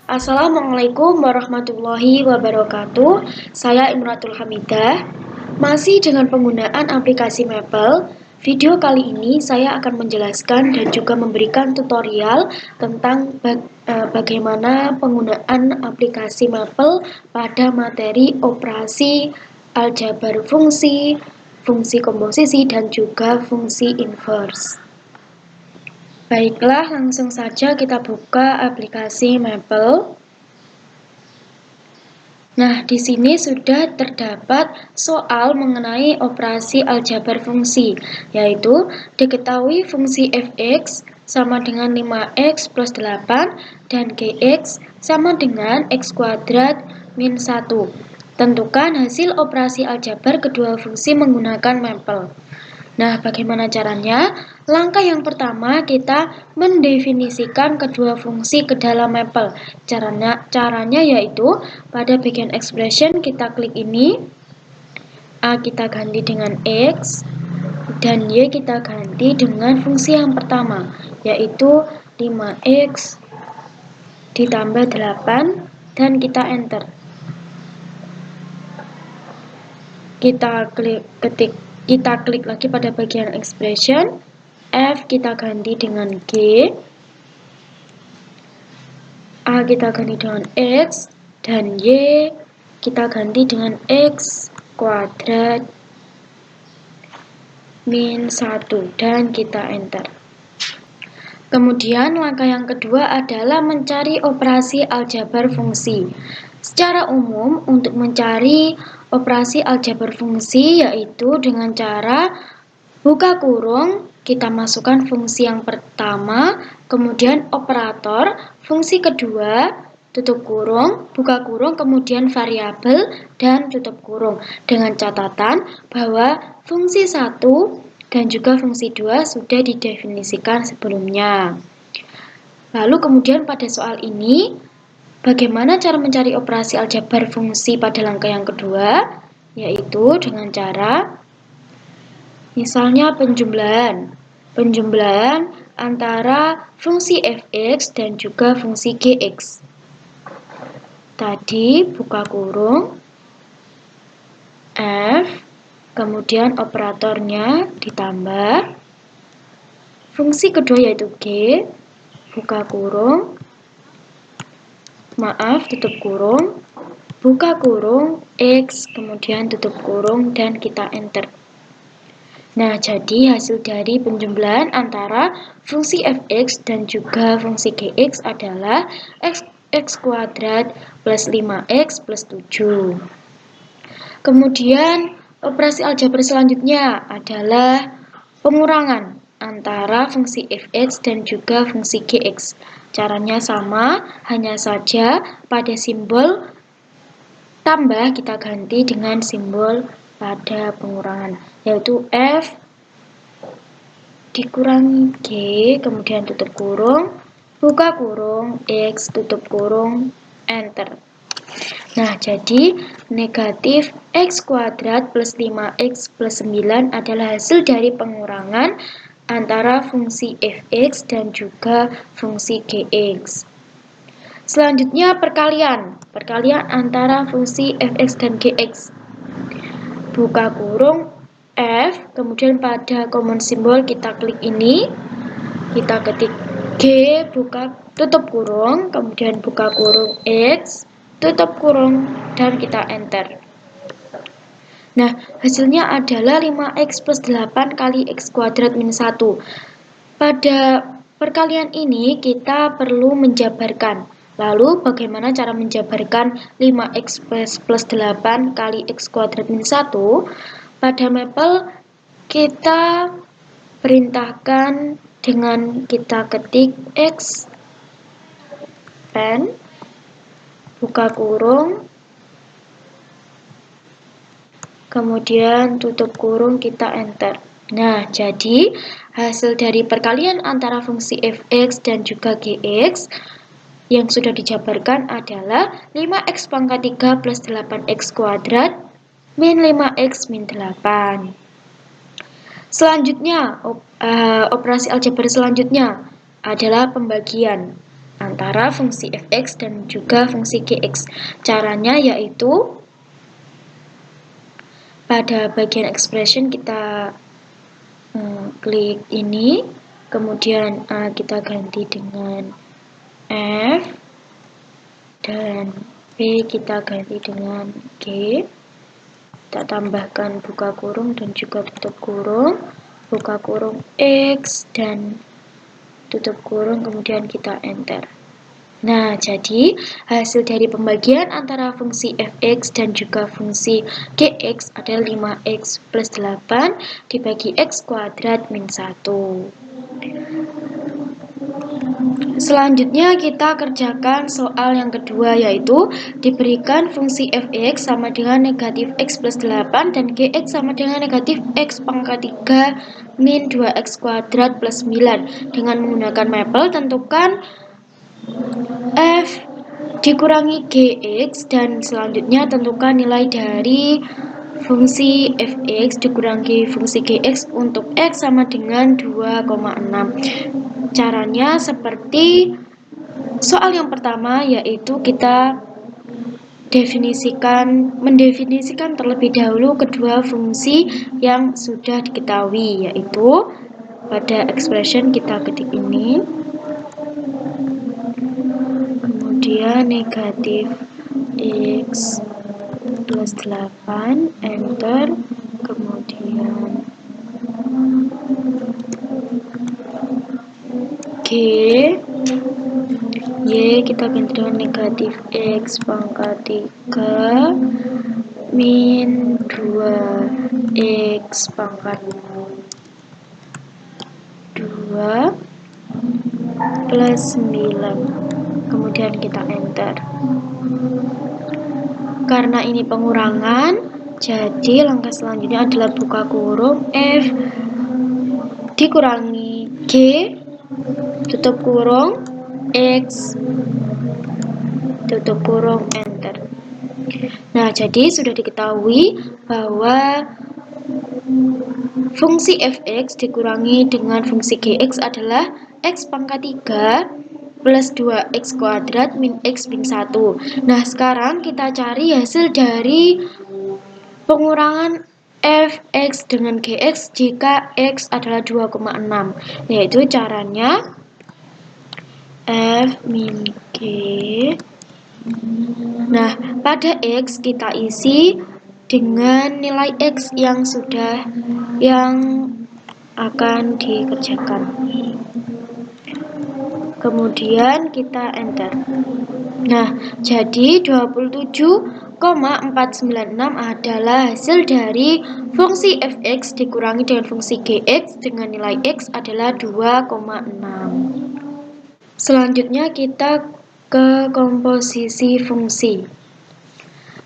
Assalamualaikum warahmatullahi wabarakatuh. Saya Imratul Hamidah. Masih dengan penggunaan aplikasi Maple, video kali ini saya akan menjelaskan dan juga memberikan tutorial tentang bagaimana penggunaan aplikasi Maple pada materi operasi aljabar fungsi, fungsi komposisi, dan juga fungsi inverse. Baiklah, langsung saja kita buka aplikasi Maple. Nah, di sini sudah terdapat soal mengenai operasi aljabar fungsi, yaitu diketahui fungsi f(x) sama dengan 5x plus 8 dan gx sama dengan x kuadrat min 1. Tentukan hasil operasi aljabar kedua fungsi menggunakan Maple. Nah, bagaimana caranya? Langkah yang pertama, kita mendefinisikan kedua fungsi ke dalam Maple. Caranya yaitu, pada bagian expression kita klik ini, A kita ganti dengan X, dan Y kita ganti dengan fungsi yang pertama, yaitu 5X ditambah 8, dan kita enter. Kita klik lagi pada bagian expression, F kita ganti dengan G, A kita ganti dengan X, dan Y kita ganti dengan X kuadrat min 1, dan kita enter. Kemudian langkah yang kedua adalah mencari operasi aljabar fungsi. Secara umum untuk mencari operasi aljabar fungsi yaitu dengan cara buka kurung, kita masukkan fungsi yang pertama, kemudian operator, fungsi kedua, tutup kurung, buka kurung, kemudian variabel, dan tutup kurung. Dengan catatan bahwa fungsi 1 dan juga fungsi 2 sudah didefinisikan sebelumnya. Lalu kemudian pada soal ini, bagaimana cara mencari operasi aljabar fungsi pada langkah yang kedua? Yaitu dengan cara misalnya penjumlahan antara fungsi f(x) dan juga fungsi gx. Tadi buka kurung, f, kemudian operatornya ditambah, fungsi kedua yaitu g, buka kurung, tutup kurung, buka kurung, x, kemudian tutup kurung, dan kita enter. Nah, jadi hasil dari penjumlahan antara fungsi f(x) dan juga fungsi gx adalah x kuadrat plus 5x plus 7. Kemudian, operasi aljabar selanjutnya adalah pengurangan antara fungsi f(x) dan juga fungsi gx. Caranya sama, hanya saja pada simbol tambah kita ganti dengan simbol pada pengurangan, yaitu F dikurangi G, kemudian tutup kurung, buka kurung, X, tutup kurung, enter. Nah, jadi negatif X kuadrat plus 5X plus 9 adalah hasil dari pengurangan antara fungsi f(x) dan juga fungsi gx. Selanjutnya perkalian antara fungsi f(x) dan gx. Buka kurung F, kemudian pada common symbol kita klik ini, kita ketik G, tutup kurung, kemudian buka kurung X, tutup kurung, dan kita enter. Nah, hasilnya adalah 5x plus 8 kali x kuadrat min 1. Pada perkalian ini kita perlu menjabarkan. Lalu bagaimana cara menjabarkan 5x plus 8 kali x kuadrat min 1? Pada Maple kita perintahkan dengan kita ketik x pen, buka kurung, kemudian tutup kurung, kita enter. Nah, jadi hasil dari perkalian antara fungsi f(x) dan juga gx yang sudah dijabarkan adalah 5x pangkat 3 plus 8x kuadrat min 5x min 8. Selanjutnya, operasi aljabar selanjutnya adalah pembagian. antara fungsi fx dan juga fungsi gx. Caranya yaitu pada bagian expression kita klik ini, kemudian kita ganti dengan F, dan B kita ganti dengan G. Kita tambahkan buka kurung dan juga tutup kurung, buka kurung X dan tutup kurung, kemudian kita enter. Nah, jadi hasil dari pembagian antara fungsi fx dan juga fungsi gx adalah 5x plus 8 dibagi x kuadrat min 1. Selanjutnya kita kerjakan soal yang kedua, yaitu diberikan fungsi fx sama dengan negatif x plus 8 dan gx sama dengan negatif x pangkat 3 min 2x kuadrat plus 9. Dengan menggunakan mapel, tentukan f dikurangi gx dan selanjutnya tentukan nilai dari fungsi fx dikurangi fungsi gx untuk x sama dengan 2,6. Caranya seperti soal yang pertama, yaitu kita mendefinisikan terlebih dahulu kedua fungsi yang sudah diketahui, yaitu pada expression kita ketik ini, kemudian negatif x plus 8, enter, kemudian G, Y kita ganti dengan negatif x pangkat 3 min 2x pangkat 2 plus 9, kemudian kita enter. Karena ini pengurangan, jadi langkah selanjutnya adalah buka kurung F dikurangi G, tutup kurung, X, tutup kurung, enter. Nah, jadi sudah diketahui bahwa fungsi fx dikurangi dengan fungsi gx adalah x pangkat 3 plus 2x kuadrat min x min 1. Nah, sekarang kita cari hasil dari pengurangan fx dengan gx jika x adalah 2,6, yaitu caranya f min g. Nah, pada x kita isi dengan nilai x yang akan dikerjakan. Kemudian kita enter. Nah, jadi 27,496 adalah hasil dari fungsi fx dikurangi dengan fungsi gx dengan nilai x adalah 2,6. Selanjutnya kita ke komposisi fungsi.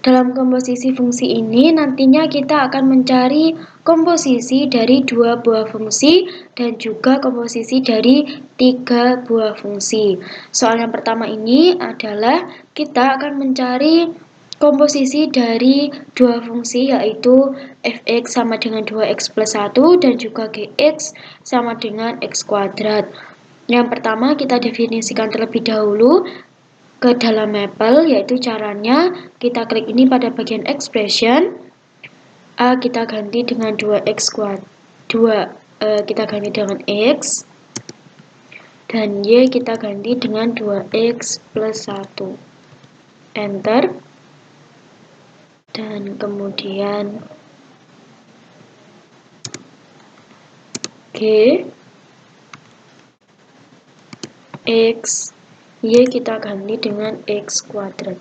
Dalam komposisi fungsi ini nantinya kita akan mencari komposisi dari 2 buah fungsi dan juga komposisi dari 3 buah fungsi. Soal yang pertama ini adalah kita akan mencari komposisi dari 2 fungsi, yaitu fx sama dengan 2x plus 1 dan juga gx sama dengan x kuadrat. Yang pertama kita definisikan terlebih dahulu ke dalam mapel, yaitu caranya kita klik ini pada bagian expression, A kita ganti dengan 2x kuadrat, kita ganti dengan x, dan y kita ganti dengan 2x plus 1, enter, dan kemudian g, x, y kita ganti dengan x kuadrat.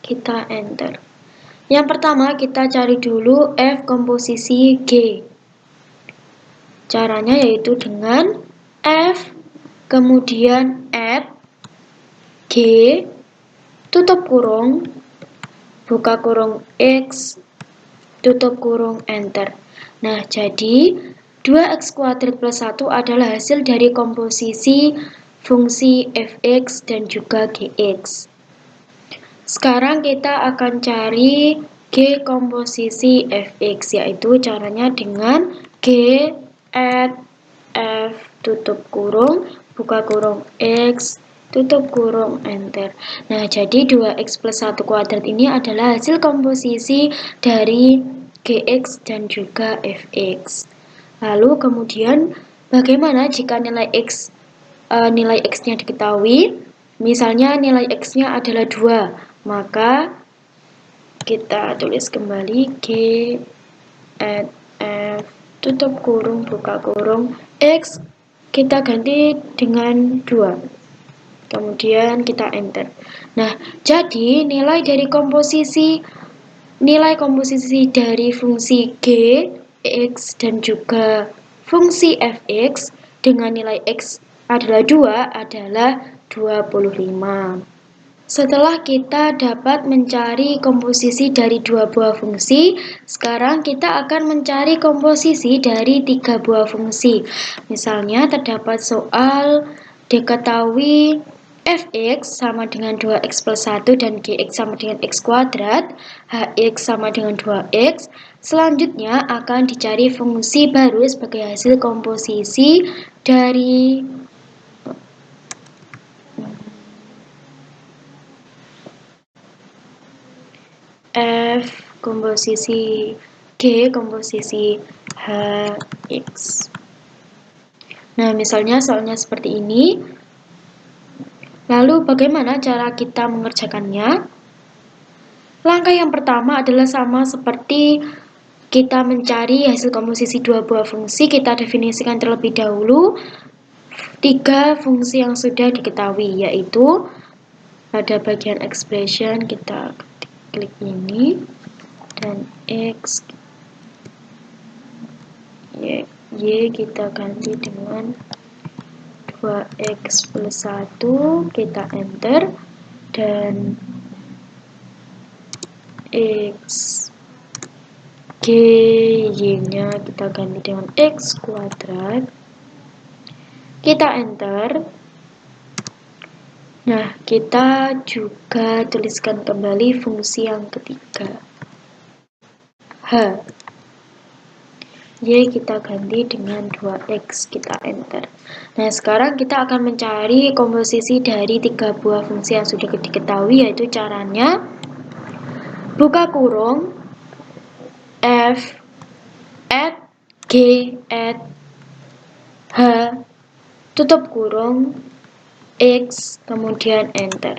Kita enter. Yang pertama kita cari dulu f komposisi g. Caranya yaitu dengan f, kemudian add g, tutup kurung, buka kurung x, tutup kurung, enter. Nah, jadi 2x kuadrat plus 1 adalah hasil dari komposisi fungsi fx dan juga gx. Sekarang kita akan cari g komposisi fx, yaitu caranya dengan g add F tutup kurung, buka kurung X, tutup kurung, enter. Nah, jadi 2X plus 1 kuadrat ini adalah hasil komposisi dari Gx dan juga Fx. Lalu kemudian bagaimana jika nilai X-nya diketahui? Misalnya nilai X-nya adalah 2, maka kita tulis kembali G at F tutup kurung buka kurung X kita ganti dengan 2. Kemudian kita enter. Nah, jadi nilai komposisi dari fungsi G, X dan juga fungsi Fx dengan nilai X adalah 2 adalah 25. Setelah kita dapat mencari komposisi dari 2 buah fungsi, sekarang kita akan mencari komposisi dari 3 buah fungsi. Misalnya terdapat soal diketahui Fx sama dengan 2x plus 1 dan Gx sama dengan x kuadrat, Hx sama dengan 2x. Selanjutnya akan dicari fungsi baru sebagai hasil komposisi dari F komposisi G komposisi Hx. Nah, misalnya soalnya seperti ini. Lalu bagaimana cara kita mengerjakannya? Langkah yang pertama adalah sama seperti kita mencari hasil komposisi 2 buah fungsi, kita definisikan terlebih dahulu 3 fungsi yang sudah diketahui, yaitu pada bagian expression kita klik ini dan X Y kita ganti dengan 2X plus 1 kita enter dan X G Y nya kita ganti dengan X kuadrat kita enter. Nah, kita juga tuliskan kembali fungsi yang ketiga H Y kita ganti dengan 2X kita enter. Nah, sekarang kita akan mencari komposisi dari 3 buah fungsi yang sudah diketahui, yaitu caranya buka kurung F at G at H tutup kurung X kemudian enter.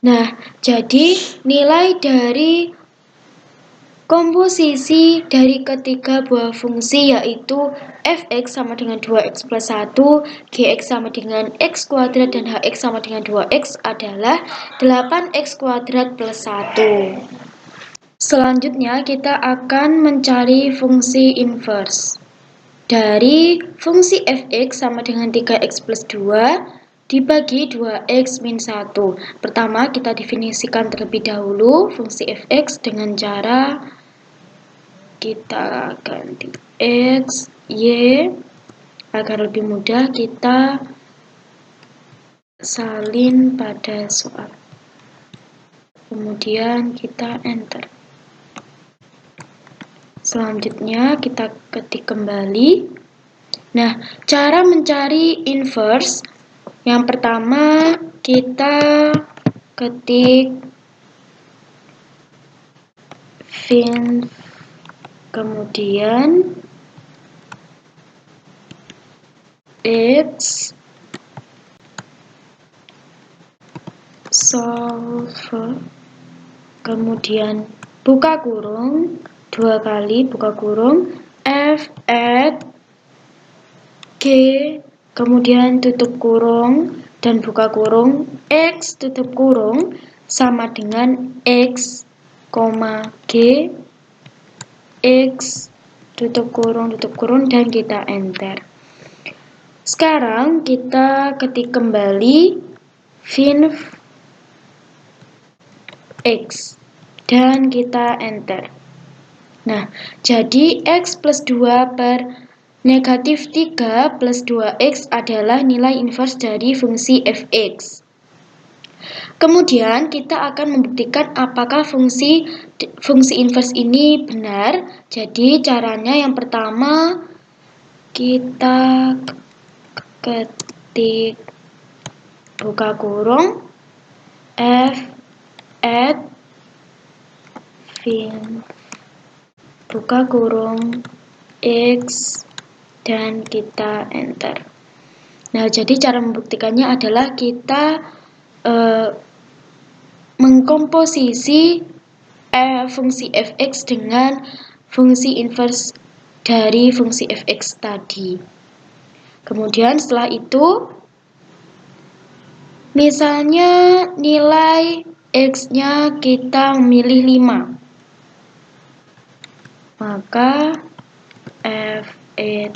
Nah, jadi nilai dari komposisi dari ketiga buah fungsi yaitu Fx sama dengan 2x plus 1, Gx sama dengan x kuadrat dan Hx sama dengan 2x adalah 8x kuadrat plus 1. Selanjutnya kita akan mencari fungsi inverse. Dari fungsi Fx sama dengan 3x plus 2 dibagi 2x min 1. Pertama kita definisikan terlebih dahulu fungsi Fx dengan cara kita ganti X, Y agar lebih mudah kita salin pada soal. Kemudian kita enter. Selanjutnya kita ketik kembali. Nah, cara mencari inverse yang pertama kita ketik fin kemudian X solve kemudian buka kurung 2 kali buka kurung F at G kemudian tutup kurung dan buka kurung X tutup kurung sama dengan X, G X tutup kurung dan kita enter. Sekarang kita ketik kembali fin X dan kita enter. Nah, jadi X plus 2 per negatif 3 plus 2X adalah nilai inverse dari fungsi Fx. Kemudian kita akan membuktikan apakah fungsi inverse ini benar. Jadi caranya yang pertama kita ketik buka kurung f at fin buka kurung x dan kita enter. Nah, jadi cara membuktikannya adalah kita mengkomposisi fungsi fx dengan fungsi inverse dari fungsi fx tadi. Kemudian setelah itu, misalnya nilai x-nya kita memilih 5. Maka f8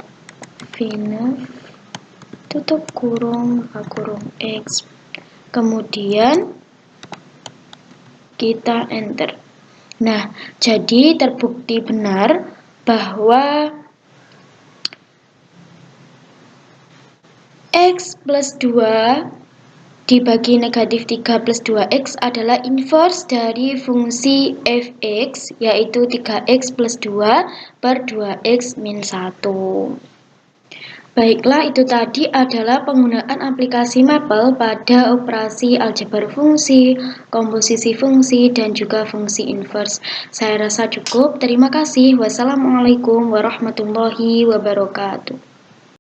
finef tutup kurung buka kurung x. Kemudian kita enter. Nah, jadi terbukti benar bahwa x plus 2 dibagi negatif 3 plus 2x adalah inverse dari fungsi fx, yaitu 3x plus 2 per 2x min 1. Baiklah, itu tadi adalah penggunaan aplikasi Maple pada operasi aljabar fungsi, komposisi fungsi, dan juga fungsi inverse. Saya rasa cukup. Terima kasih. Wassalamualaikum warahmatullahi wabarakatuh.